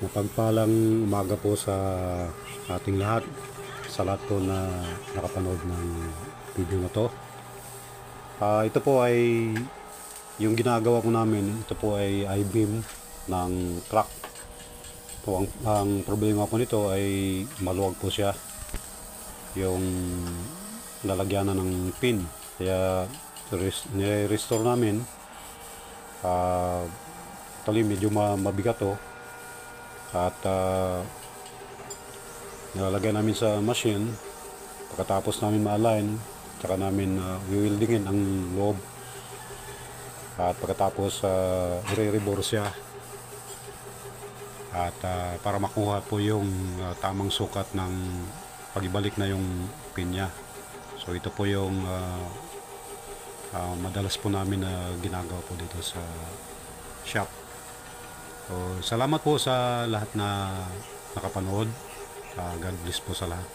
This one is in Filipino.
Mapagpalang umaga po sa ating lahat, sa lahat po na nakapanood ng video na to. Ito po ay yung ginagawa ko namin, ito po ay I-beam ng truck. So, ang problema po nito ay maluwag po siya, yung lalagyanan ng pin. Kaya nire-restore namin. Actually medyo mabigat to. At nilalagay namin sa machine. Pagkatapos namin ma-align, tsaka namin wiwildingin ang loob. At pagkatapos i-rebore siya. At para makuha po yung tamang sukat ng pag-ibalik na yung pin niya. So ito po yung madalas po namin na ginagawa po dito sa shop. So, salamat po sa lahat na nakapanood. God bless po sa lahat.